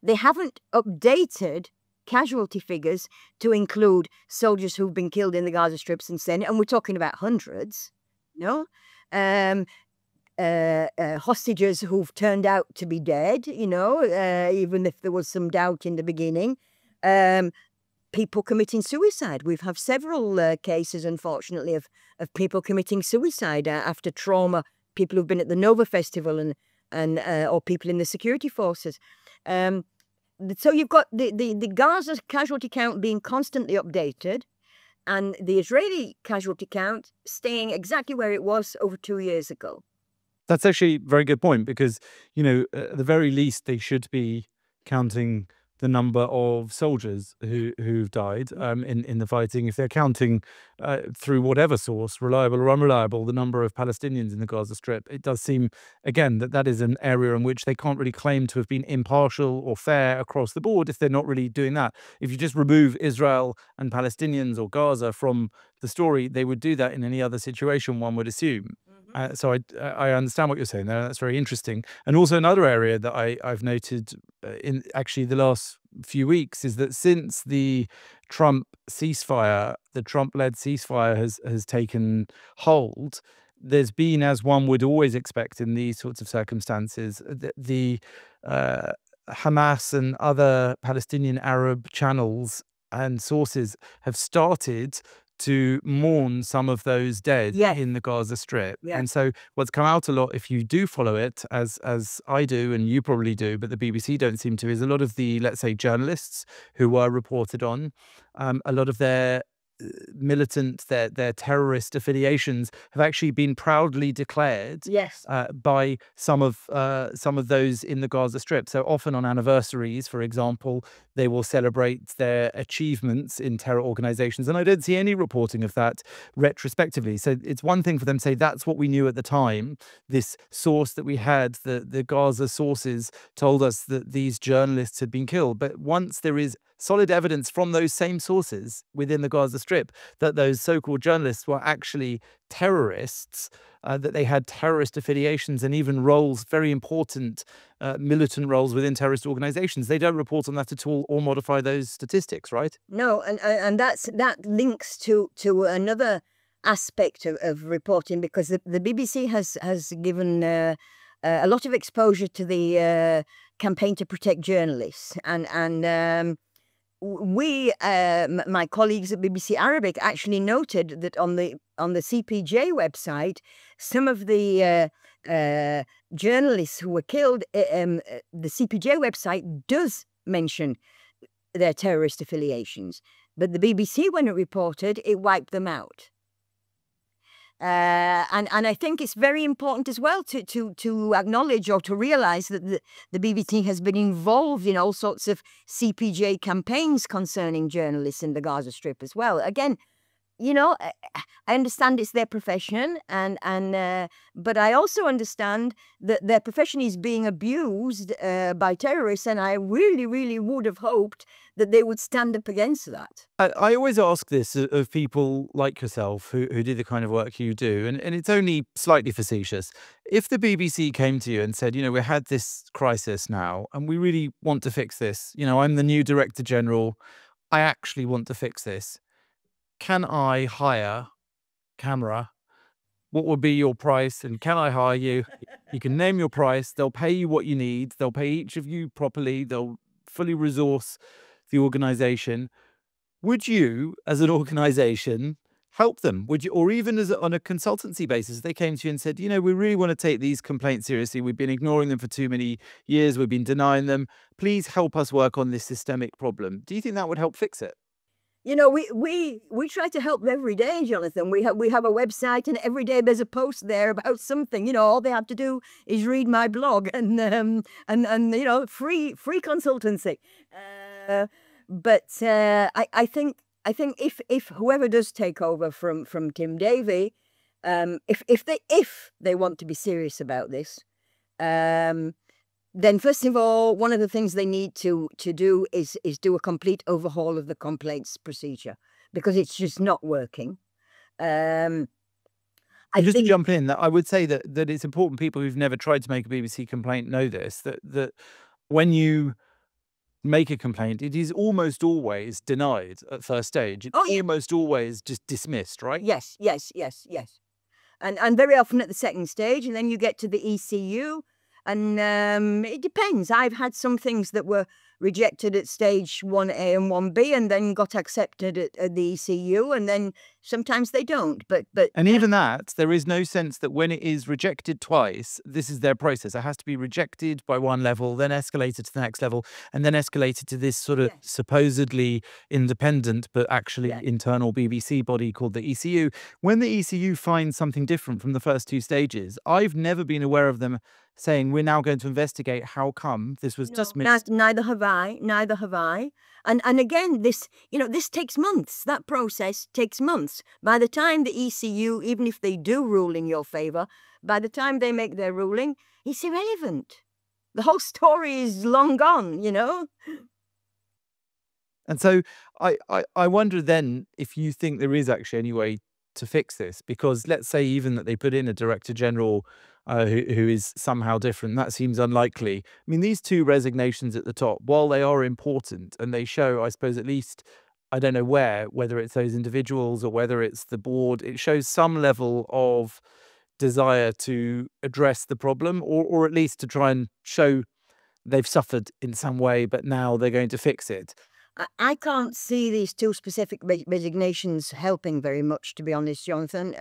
They haven't updated casualty figures to include soldiers who've been killed in the Gaza Strip since then, and we're talking about hundreds, hostages who've turned out to be dead, even if there was some doubt in the beginning. People committing suicide. We've had several cases, unfortunately, of people committing suicide after trauma. People who've been at the Nova Festival and or people in the security forces. So you've got the Gaza casualty count being constantly updated, and the Israeli casualty count staying exactly where it was over 2 years ago. That's actually a very good point, because, at the very least, they should be counting the number of soldiers who've died in the fighting. If they're counting through whatever source, reliable or unreliable, the number of Palestinians in the Gaza Strip, it does seem, again, that is an area in which they can't really claim to have been impartial or fair across the board if they're not really doing that. If you just remove Israel and Palestinians or Gaza from the story, they would do that in any other situation, one would assume. So I understand what you're saying there. That's very interesting. And also another area that I've noted in actually the last few weeks is that since the Trump ceasefire, the Trump-led ceasefire has taken hold, there's been, as one would always expect in these sorts of circumstances, the Hamas and other Palestinian Arab channels and sources have started to mourn some of those dead in the Gaza Strip. And so what's come out a lot, if you do follow it, as I do, and you probably do, but the BBC don't seem to, is a lot of the, let's say, journalists who were reported on, a lot of their militant, their terrorist affiliations have actually been proudly declared by some of those in the Gaza Strip. So often on anniversaries, for example, they will celebrate their achievements in terror organizations. And I don't see any reporting of that retrospectively. So it's one thing for them to say that's what we knew at the time. This source that we had, the Gaza sources told us that these journalists had been killed. But once there is solid evidence from those same sources within the Gaza Strip that those so-called journalists were actually terrorists, that they had terrorist affiliations and even roles, very important militant roles within terrorist organizations, they don't report on that at all or modify those statistics, right? No, and that links to another aspect of reporting, because the BBC has given a lot of exposure to the campaign to protect journalists, and we, my colleagues at BBC Arabic, actually noted that on the CPJ website, some of the journalists who were killed, the CPJ website does mention their terrorist affiliations, but the BBC, when it reported, it wiped them out. And I think it's very important as well to acknowledge or to realise that the BBC has been involved in all sorts of CPJ campaigns concerning journalists in the Gaza Strip as well. Again, I understand it's their profession, but I also understand that their profession is being abused by terrorists, and I really, really would have hoped that they would stand up against that. I always ask this of people like yourself who do the kind of work you do, and it's only slightly facetious. If the BBC came to you and said, we had this crisis now, and we really want to fix this, I'm the new Director General, I actually want to fix this. Can I hire camera? What would be your price? And can I hire you? You can name your price. They'll pay you what you need. They'll pay each of you properly. They'll fully resource the organization. Would you, as an organization, help them? Would you, or even on a consultancy basis, they came to you and said, we really want to take these complaints seriously. We've been ignoring them for too many years. We've been denying them. Please help us work on this systemic problem. Do you think that would help fix it? We try to help every day, Jonathan. We have a website, and every day there's a post there about something. All they have to do is read my blog, and free consultancy. But I think if whoever does take over from Tim Davie, if they want to be serious about this, then first of all, one of the things they need to do is do a complete overhaul of the complaints procedure, because it's just not working. I And just to think, jump in, that I would say that it's important, people who've never tried to make a BBC complaint know this, that when you make a complaint, it is almost always denied at first stage. It's oh, yeah, almost always just dismissed, right? yes, yes, yes, yes. And very often at the second stage, and then you get to the ECU, and it depends. I've had some things that were rejected at stage 1A and 1B, and then got accepted at the ECU, and then sometimes they don't. But And even that, there is no sense that when it is rejected twice, this is their process. It has to be rejected by one level, then escalated to the next level, and then escalated to this sort of yes, supposedly independent but actually yes, internal BBC body called the ECU. When the ECU finds something different from the first two stages, I've never been aware of them saying, we're now going to investigate how come this was no, dismissed. neither have I. Neither have I. And again, this takes months. That process takes months. By the time the ECU, even if they do rule in your favour, by the time they make their ruling, it's irrelevant. The whole story is long gone. And so I wonder then if you think there is actually any way to fix this, because let's say even that they put in a director general who is somehow different, that seems unlikely. I mean, these two resignations at the top, while they are important and they show, I suppose, at least, I don't know whether it's those individuals or whether it's the board, it shows some level of desire to address the problem, or at least to try and show they've suffered in some way, but now they're going to fix it. I can't see these two specific resignations helping very much, to be honest, Jonathan.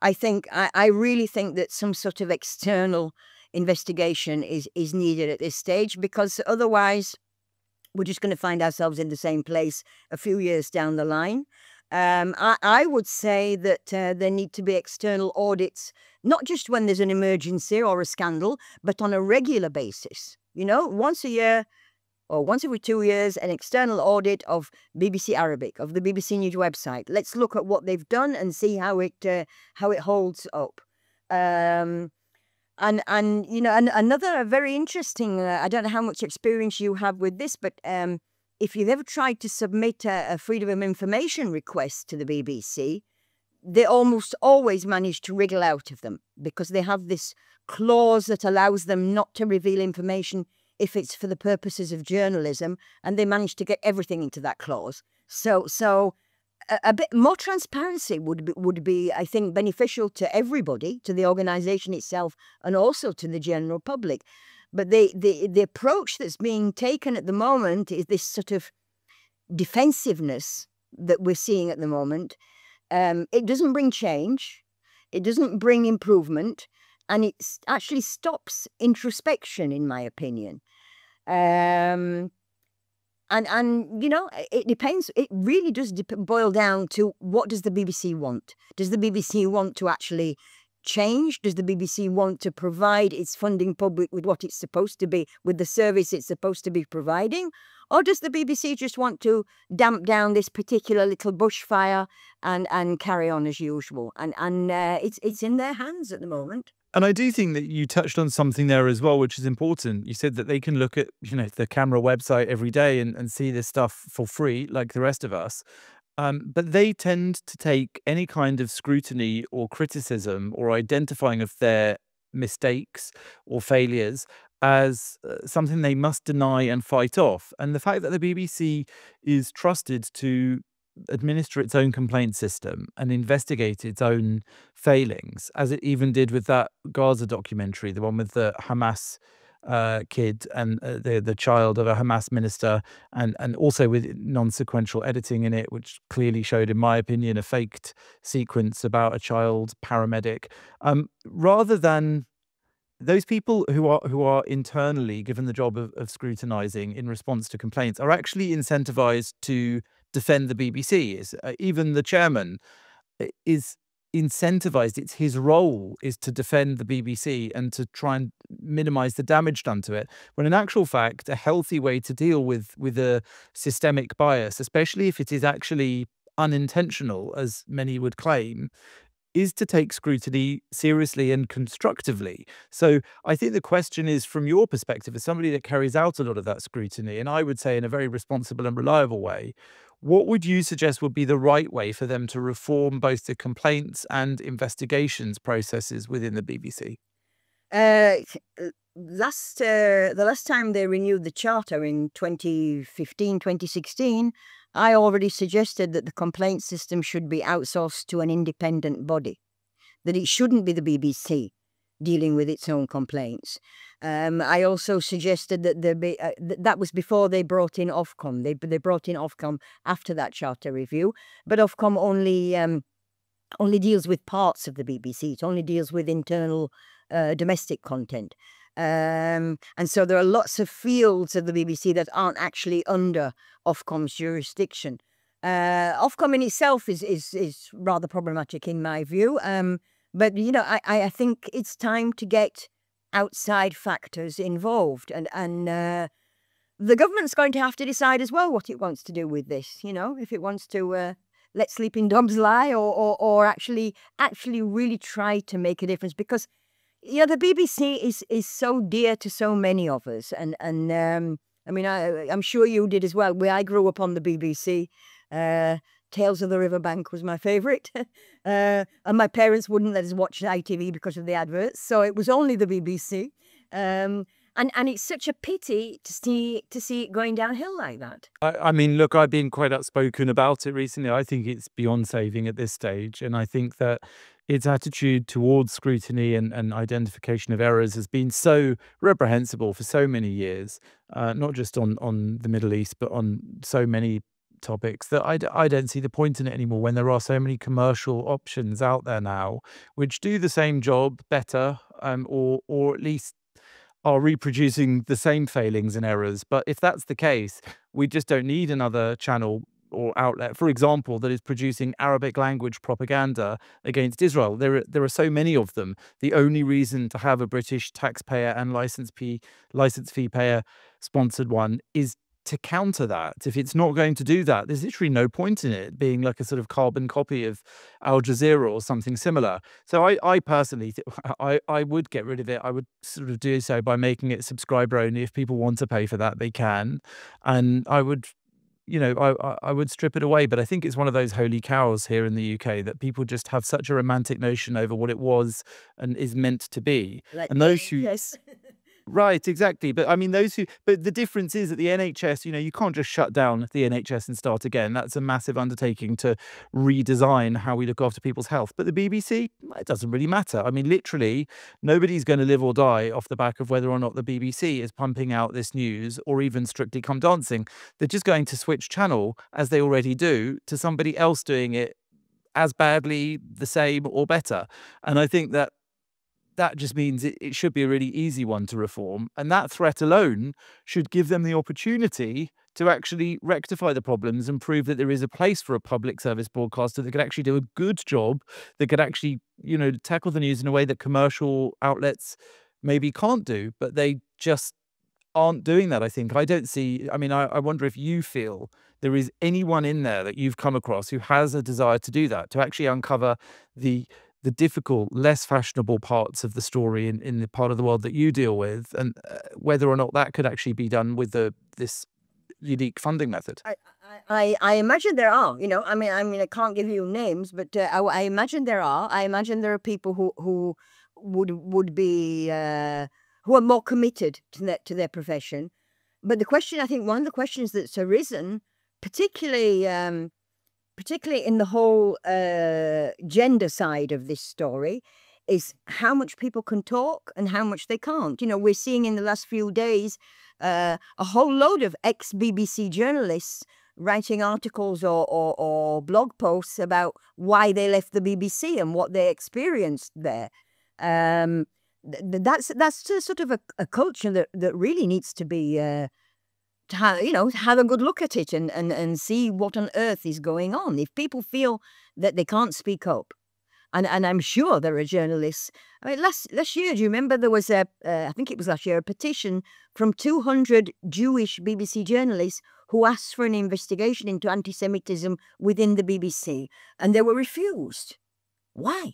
I really think that some sort of external investigation is needed at this stage, because otherwise we're just going to find ourselves in the same place a few years down the line. I would say that there need to be external audits, not just when there's an emergency or a scandal, but on a regular basis. Once a year or once every 2 years, an external audit of BBC Arabic, of the BBC News website. Let's look at what they've done and see how it holds up. And another very interesting. I don't know how much experience you have with this, but if you've ever tried to submit a freedom of information request to the BBC, they almost always manage to wriggle out of them, because they have this clause that allows them not to reveal information if it's for the purposes of journalism, and they manage to get everything into that clause. So a bit more transparency would be, I think, beneficial to everybody, to the organisation itself, and also to the general public. But the approach that's being taken at the moment is this sort of defensiveness that we're seeing at the moment. It doesn't bring change, it doesn't bring improvement, and it actually stops introspection, in my opinion. And it depends. It really does boil down to, what does the BBC want? Does the BBC want to actually change? Does the BBC want to provide its funding public with what it's supposed to be, with the service it's supposed to be providing? Or does the BBC just want to damp down this particular little bushfire and carry on as usual? And it's in their hands at the moment. And I do think that you touched on something there as well, which is important. You said that they can look at, the camera website every day and see this stuff for free, like the rest of us. But they tend to take any kind of scrutiny or criticism or identifying of their mistakes or failures as something they must deny and fight off. And the fact that the BBC is trusted to administer its own complaint system and investigate its own failings, as it even did with that Gaza documentary, the one with the Hamas kid and the child of a Hamas minister, and also with non-sequential editing in it, which clearly showed, in my opinion, a faked sequence about a child paramedic. Rather than those people who are internally given the job of scrutinizing in response to complaints are actually incentivized to defend the BBC. Even the chairman is incentivized. It's his role is to defend the BBC and to try and minimize the damage done to it. When in actual fact, a healthy way to deal with a systemic bias, especially if it is actually unintentional, as many would claim, is to take scrutiny seriously and constructively. So I think the question is, from your perspective, as somebody that carries out a lot of that scrutiny, and I would say in a very responsible and reliable way, What would you suggest would be the right way for them to reform both the complaints and investigations processes within the BBC? Uh, the last time they renewed the charter in 2015, 2016, I already suggested that the complaint system should be outsourced to an independent body, that it shouldn't be the BBC dealing with its own complaints. I also suggested that that was before they brought in Ofcom. They brought in Ofcom after that charter review, but Ofcom only deals with parts of the BBC. It only deals with internal domestic content. And so there are lots of fields of the BBC that aren't actually under Ofcom's jurisdiction. Ofcom in itself is rather problematic in my view. But, you know, I think it's time to get outside factors involved. And the government's going to have to decide as well what it wants to do with this, you know, if it wants to let sleeping dogs lie or actually really try to make a difference. Because, you know, the BBC is so dear to so many of us. And I mean, I'm sure you did as well. I grew up on the BBC. Tales of the Riverbank was my favourite. And my parents wouldn't let us watch ITV because of the adverts. So it was only the BBC. And it's such a pity to see it going downhill like that. I mean, look, I've been quite outspoken about it recently. I think it's beyond saving at this stage. And I think that its attitude towards scrutiny and identification of errors has been so reprehensible for so many years, not just on the Middle East, but on so many topics, that I don't see the point in it anymore when there are so many commercial options out there now which do the same job better, or at least are reproducing the same failings and errors. But if that's the case, we just don't need another channel or outlet, for example, that is producing Arabic language propaganda against Israel. There are so many of them. The only reason to have a British taxpayer and license fee payer sponsored one is to counter that. If it's not going to do that, there's literally no point in it being like a sort of carbon copy of Al Jazeera or something similar. So I personally, I would get rid of it. I would sort of do so by making it subscriber only. If people want to pay for that, they can. And I would, you know, I would strip it away. But I think it's one of those holy cows here in the UK that people just have such a romantic notion over what it was and is meant to be. Like, And those who yes. Right, exactly. But I mean, but the difference is that the NHS, you know, you can't just shut down the NHS and start again. That's a massive undertaking to redesign how we look after people's health. But the BBC, it doesn't really matter. I mean, literally, nobody's going to live or die off the back of whether or not the BBC is pumping out this news or even Strictly Come Dancing. They're just going to switch channel, as they already do, to somebody else doing it as badly, the same, or better. And I think that just means it should be a really easy one to reform. And that threat alone should give them the opportunity to actually rectify the problems and prove that there is a place for a public service broadcaster that could actually do a good job, that could actually, you know, tackle the news in a way that commercial outlets maybe can't do. But they just aren't doing that, I think. I mean, I wonder if you feel there is anyone in there that you've come across who has a desire to do that, to actually uncover the difficult, less fashionable parts of the story in the part of the world that you deal with, and whether or not that could actually be done with this unique funding method. I imagine there are, you know, I mean, I can't give you names, but I imagine there are. I imagine there are people who would be who are more committed to their profession. But the question, I think, one of the questions that's arisen, particularly in the whole gender side of this story, is how much people can talk and how much they can't. You know, we're seeing in the last few days a whole load of ex-BBC journalists writing articles or blog posts about why they left the BBC and what they experienced there. That's a sort of a culture that really needs to be to have, you know, have a good look at it and see what on earth is going on. If people feel that they can't speak up, and I'm sure there are journalists. I mean, last year, do you remember there was I think it was last year, a petition from 200 Jewish BBC journalists who asked for an investigation into anti-Semitism within the BBC, and they were refused. Why?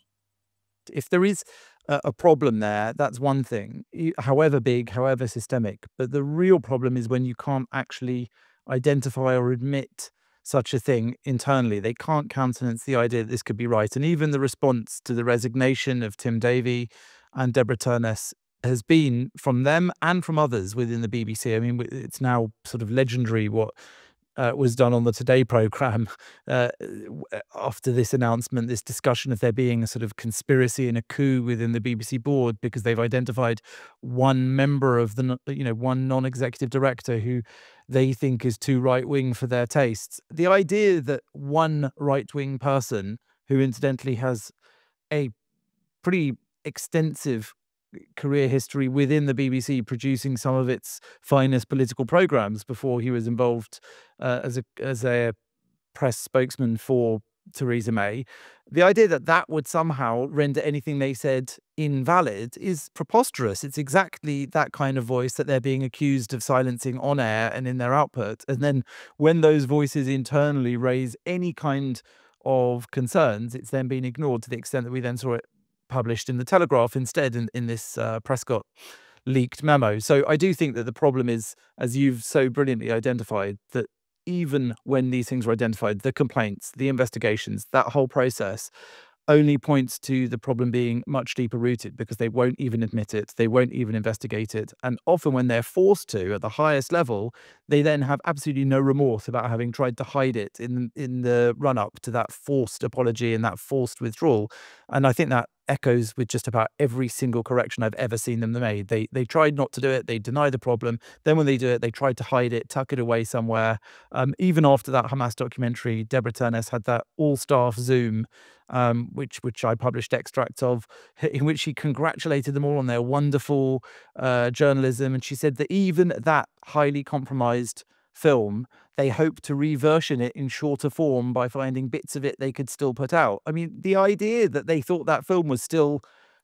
If there is a problem there, that's one thing, however big, however systemic. But the real problem is when you can't actually identify or admit such a thing internally. They can't countenance the idea that this could be right. And even the response to the resignation of Tim Davie and Deborah Turness has been from them and from others within the BBC. I mean, it's now sort of legendary what was done on the Today programme after this announcement, this discussion of there being a sort of conspiracy and a coup within the BBC board because they've identified one member of the, one non-executive director who they think is too right-wing for their tastes. The idea that one right-wing person, who incidentally has a pretty extensive career history within the BBC, producing some of its finest political programs before he was involved as a press spokesman for Theresa May. The idea that that would somehow render anything they said invalid is preposterous. It's exactly that kind of voice that they're being accused of silencing on air and in their output. And then when those voices internally raise any kind of concerns, it's then being ignored to the extent that we then saw it published in the Telegraph instead in this Prescott leaked memo. So I do think that the problem is, as you've so brilliantly identified, that even when these things were identified, the complaints, the investigations, that whole process only points to the problem being much deeper rooted because they won't even admit it. They won't even investigate it. And often when they're forced to at the highest level, they then have absolutely no remorse about having tried to hide it in the run up to that forced apology and that forced withdrawal. And I think that echoes with just about every single correction I've ever seen them made. They tried not to do it. They deny the problem. Then when they do it, they tried to hide it, tuck it away somewhere. Even after that Hamas documentary, Deborah Turness had that all-staff Zoom, which I published extracts of, in which she congratulated them all on their wonderful journalism. And she said that even that highly compromised film, they hope to reversion it in shorter form by finding bits of it they could still put out. I mean, the idea that they thought that film was still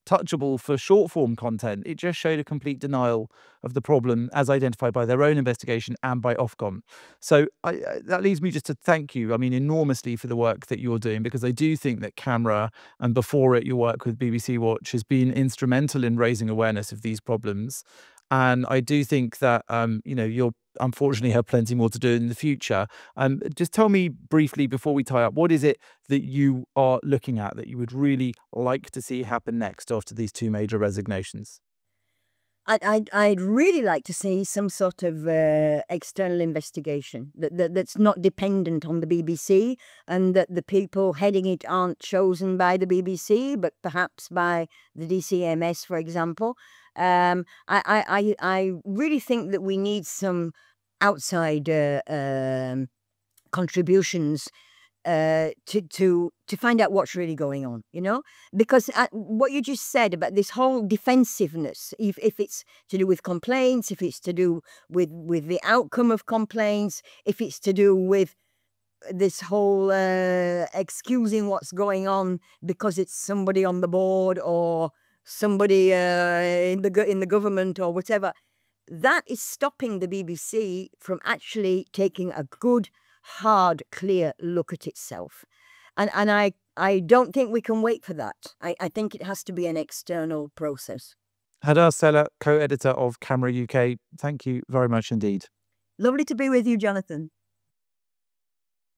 touchable for short form content, it just showed a complete denial of the problem as identified by their own investigation and by Ofcom. So that leads me just to thank you, I mean, enormously for the work that you're doing, because I do think that CAMRA and before it your work with BBC Watch has been instrumental in raising awareness of these problems. And I do think that, you'll unfortunately have plenty more to do in the future. Just tell me briefly before we tie up, what is it that you are looking at that you would really like to see happen next after these two major resignations? I'd really like to see some sort of external investigation that's not dependent on the BBC, and that the people heading it aren't chosen by the BBC, but perhaps by the DCMS, for example. I really think that we need some outside contributions to find out what's really going on, because what you just said about this whole defensiveness, if it's to do with complaints, if it's to do with the outcome of complaints, if it's to do with this whole excusing what's going on because it's somebody on the board or somebody in the government or whatever, that is stopping the BBC from actually taking a good, hard, clear look at itself. And I don't think we can wait for that. I think it has to be an external process. Hadar Sela, co-editor of CAMRA UK, thank you very much indeed. Lovely to be with you, Jonathan.